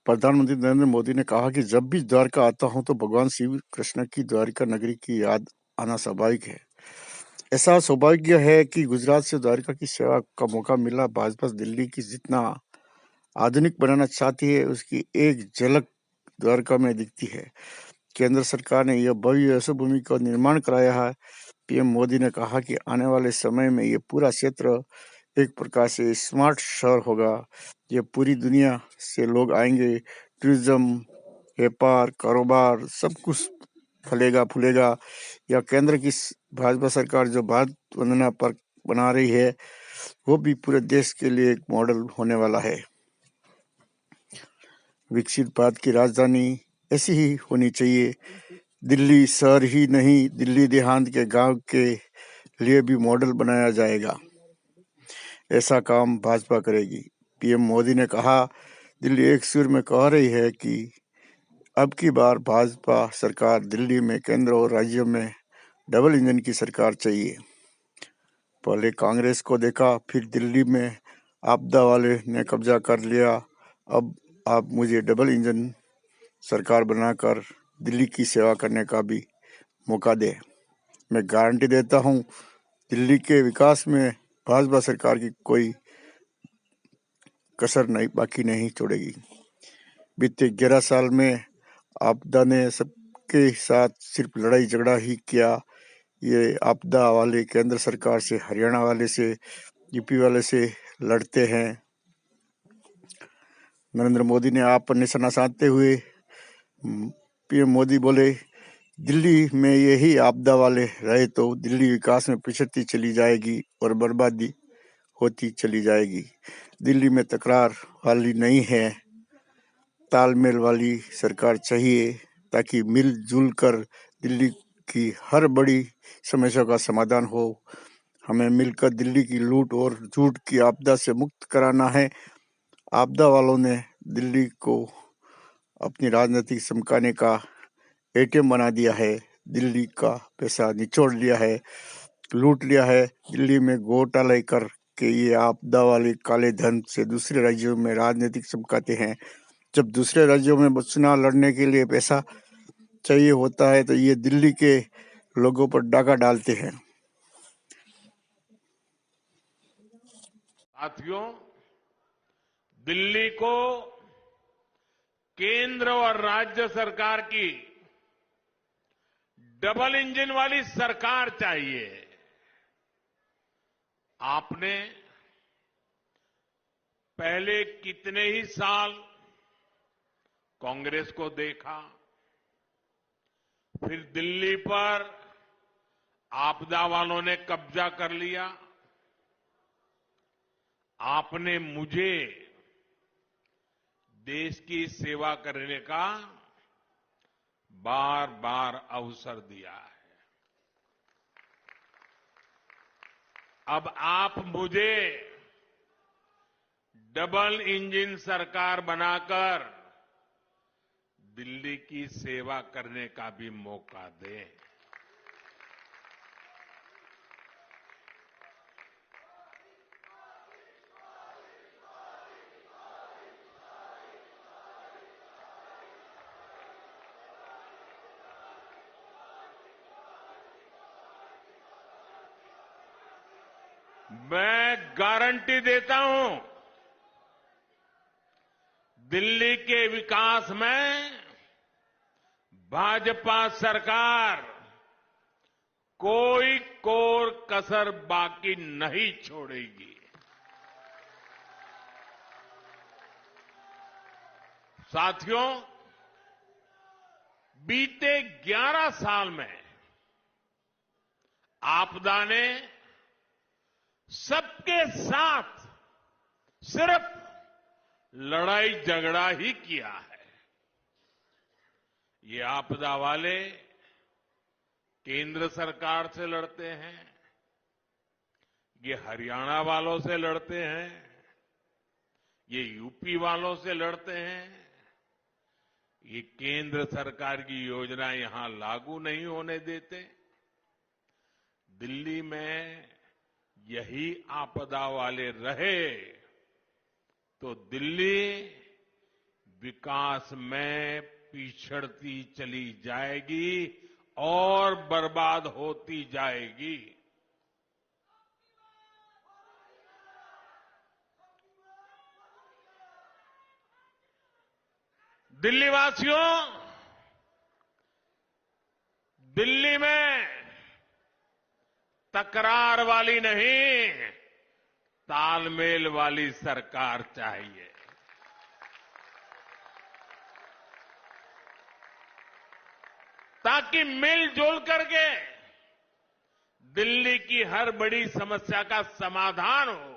प्रधानमंत्री नरेंद्र मोदी ने कहा कि जब भी द्वारका आता हूं तो भगवान श्री कृष्ण की द्वारिका नगरी की याद आना स्वाभाविक है। ऐसा सौभाग्य है कि गुजरात से द्वारका की सेवा का मौका मिला। भाजपा दिल्ली की जितना आधुनिक बनाना चाहती है उसकी एक झलक द्वारका में दिखती है। केंद्र सरकार ने यह भव्य यशोभूमि का निर्माण कराया है। पीएम मोदी ने कहा कि आने वाले समय में ये पूरा क्षेत्र एक प्रकार से स्मार्ट शहर होगा। ये पूरी दुनिया से लोग आएंगे। टूरिज्म, व्यापार, कारोबार सब कुछ फलेगा फूलेगा। या केंद्र की भाजपा सरकार जो भारत वंदना पर बना रही है वो भी पूरे देश के लिए एक मॉडल होने वाला है। विकसित भारत की राजधानी ऐसी ही होनी चाहिए। दिल्ली शहर ही नहीं, दिल्ली देहात के गांव के लिए भी मॉडल बनाया जाएगा। ऐसा काम भाजपा करेगी। पीएम मोदी ने कहा, दिल्ली एक सुर में कह रही है कि अब की बार भाजपा सरकार दिल्ली में केंद्र और राज्यों में डबल इंजन की सरकार चाहिए। पहले कांग्रेस को देखा, फिर दिल्ली में आपदा वाले ने कब्जा कर लिया। अब आप मुझे डबल इंजन सरकार बनाकर दिल्ली की सेवा करने का भी मौका दे। मैं गारंटी देता हूं, दिल्ली के विकास में भाजपा सरकार की कोई कसर नहीं बाकी नहीं छोड़ेगी। बीते 11 साल में आपदा ने सबके साथ सिर्फ लड़ाई झगड़ा ही किया। ये आपदा वाले केंद्र सरकार से, हरियाणा वाले से, यूपी वाले से लड़ते हैं। नरेंद्र मोदी ने आप पर निशाना साधते हुए पीएम मोदी बोले, दिल्ली में यही आपदा वाले रहे तो दिल्ली विकास में पिछड़ती चली जाएगी और बर्बादी होती चली जाएगी। दिल्ली में तकरार वाली नहीं है, तालमेल वाली सरकार चाहिए ताकि मिलजुल कर दिल्ली की हर बड़ी समस्या का समाधान हो। हमें मिलकर दिल्ली की लूट और झूठ की आपदा से मुक्त कराना है। आपदा वालों ने दिल्ली को अपनी राजनीतिक चमकाने का एटीएम बना दिया है। दिल्ली का पैसा निचोड़ लिया है, लूट लिया है। दिल्ली में घोटाले कर के ये आपदा वाले काले धन से दूसरे राज्यों में राजनीतिक चमकाते हैं। जब दूसरे राज्यों में चुनाव लड़ने के लिए पैसा चाहिए होता है तो ये दिल्ली के लोगों पर डाका डालते हैं। साथियों, दिल्ली को केंद्र और राज्य सरकार की डबल इंजन वाली सरकार चाहिए। आपने पहले कितने ही साल कांग्रेस को देखा, फिर दिल्ली पर आपदा वालों ने कब्जा कर लिया। आपने मुझे देश की सेवा करने का बार बार अवसर दिया है। अब आप मुझे डबल इंजन सरकार बनाकर दिल्ली की सेवा करने का भी मौका दें। मैं गारंटी देता हूं, दिल्ली के विकास में भाजपा सरकार कोई कोर कसर बाकी नहीं छोड़ेगी। साथियों, बीते 11 साल में आपदा ने सबके साथ सिर्फ लड़ाई झगड़ा ही किया है। ये आपदा वाले केंद्र सरकार से लड़ते हैं, ये हरियाणा वालों से लड़ते हैं, ये यूपी वालों से लड़ते हैं। ये केंद्र सरकार की योजना यहां लागू नहीं होने देते। दिल्ली में यही आपदा वाले रहे तो दिल्ली विकास में पिछड़ती चली जाएगी और बर्बाद होती जाएगी। दिल्ली वासियों, दिल्ली में तकरार वाली नहीं, तालमेल वाली सरकार चाहिए। ताकि मिलजुल करके दिल्ली की हर बड़ी समस्या का समाधान हो।